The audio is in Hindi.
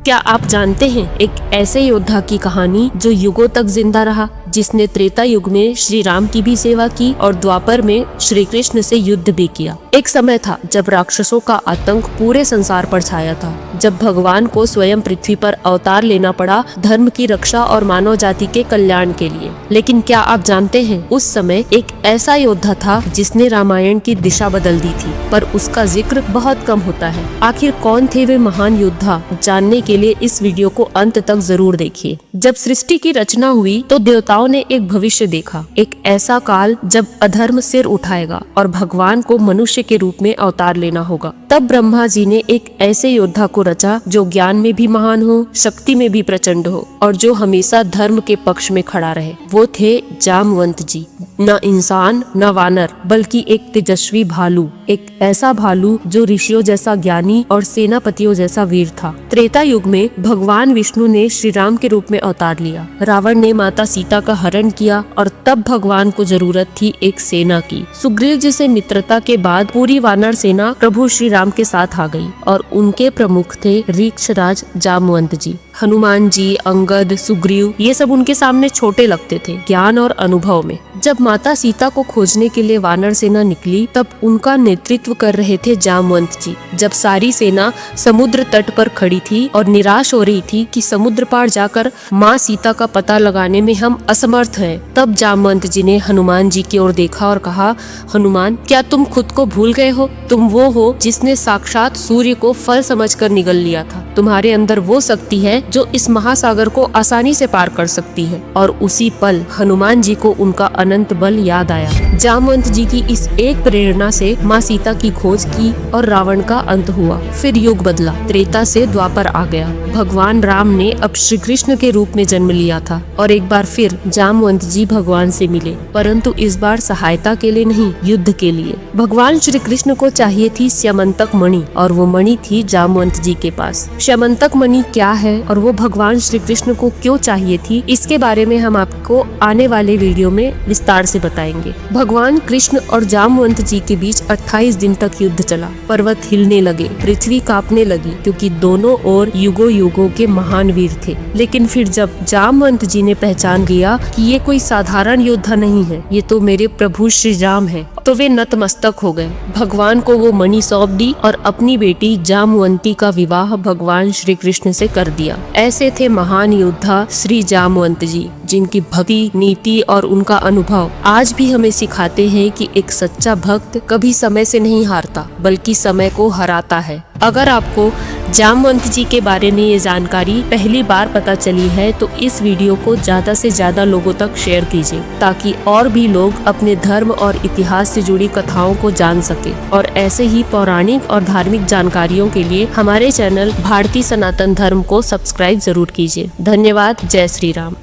क्या आप जानते हैं एक ऐसे योद्धा की कहानी जो युगों तक जिंदा रहा, जिसने त्रेता युग में श्री राम की भी सेवा की और द्वापर में श्री कृष्ण से युद्ध भी किया। एक समय था जब राक्षसों का आतंक पूरे संसार पर छाया था, जब भगवान को स्वयं पृथ्वी पर अवतार लेना पड़ा धर्म की रक्षा और मानव जाति के कल्याण के लिए। लेकिन क्या आप जानते हैं उस समय एक ऐसा योद्धा था जिसने रामायण की दिशा बदल दी थी, पर उसका जिक्र बहुत कम होता है। आखिर कौन थे वे महान योद्धा, जानने के लिए इस वीडियो को अंत तक जरूर देखिए। जब सृष्टि की रचना हुई तो देवताओं ने एक भविष्य देखा, एक ऐसा काल जब अधर्म सिर उठाएगा और भगवान को मनुष्य के रूप में अवतार लेना होगा। तब ब्रह्मा जी ने एक ऐसे योद्धा को रचा जो ज्ञान में भी महान हो, शक्ति में भी प्रचंड हो और जो हमेशा धर्म के पक्ष में खड़ा रहे। वो थे जामवंत जी। न इंसान न वानर, बल्कि एक तेजस्वी भालू, एक ऐसा भालू जो ऋषियों जैसा ज्ञानी और सेनापतियों जैसा वीर था। त्रेता युग में भगवान विष्णु ने श्री राम के रूप में अवतार लिया। रावण ने माता सीता का हरण किया और तब भगवान को जरूरत थी एक सेना की। सुग्रीव जी से मित्रता के बाद पूरी वानर सेना प्रभु श्री राम के साथ आ गई और उनके प्रमुख थे ऋक्षराज जामवंत जी। हनुमान जी, अंगद, सुग्रीव ये सब उनके सामने छोटे लगते थे ज्ञान और अनुभव में। जब माता सीता को खोजने के लिए वानर सेना निकली तब उनका नेतृत्व कर रहे थे जामवंत जी। जब सारी सेना समुद्र तट पर खड़ी थी और निराश हो रही थी कि समुद्र पार जाकर माँ सीता का पता लगाने में हम असमर्थ हैं, तब जामवंत जी ने हनुमान जी की ओर देखा और कहा, हनुमान, क्या तुम खुद को भूल गए हो? तुम वो हो जिसने साक्षात सूर्य को फल समझकर निगल लिया था। तुम्हारे अंदर वो शक्ति है जो इस महासागर को आसानी से पार कर सकती है। और उसी पल हनुमान जी को उनका अनंत बल याद आया। जामवंत जी की इस एक प्रेरणा से माँ सीता की खोज की और रावण का अंत हुआ। फिर युग बदला, त्रेता से द्वापर आ गया। भगवान राम ने अब श्री कृष्ण के रूप में जन्म लिया था और एक बार फिर जामवंत जी भगवान से मिले, परंतु इस बार सहायता के लिए नहीं, युद्ध के लिए। भगवान श्री कृष्ण को चाहिए थी स्यमंतक मणि और वो मणि थी जामवंत जी के पास। स्यमंतक मणि क्या है और वो भगवान श्री कृष्ण को क्यों चाहिए थी, इसके बारे में हम आपको आने वाले वीडियो में विस्तार से बताएंगे। भगवान कृष्ण और जामवंत जी के बीच 28 दिन तक युद्ध चला। पर्वत हिलने लगे, पृथ्वी कांपने लगी, क्योंकि दोनों ओर युगों युगों के महान वीर थे। लेकिन फिर जब जामवंत जी ने पहचान लिया कि ये कोई साधारण योद्धा नहीं है, ये तो मेरे प्रभु श्री राम है, तो वे नतमस्तक हो गए। भगवान को वो मणि सौंप दी और अपनी बेटी जामवंती का विवाह भगवान श्री कृष्ण से कर दिया। ऐसे थे महान योद्धा श्री जामवंत जी, जिनकी भक्ति, नीति और उनका अनुभव आज भी हमें सिखाते हैं कि एक सच्चा भक्त कभी समय से नहीं हारता, बल्कि समय को हराता है। अगर आपको जामवंत जी के बारे में ये जानकारी पहली बार पता चली है तो इस वीडियो को ज्यादा से ज्यादा लोगों तक शेयर कीजिए, ताकि और भी लोग अपने धर्म और इतिहास से जुड़ी कथाओं को जान सके। और ऐसे ही पौराणिक और धार्मिक जानकारियों के लिए हमारे चैनल भारतीय सनातन धर्म को सब्सक्राइब जरूर कीजिए। धन्यवाद। जय श्री राम।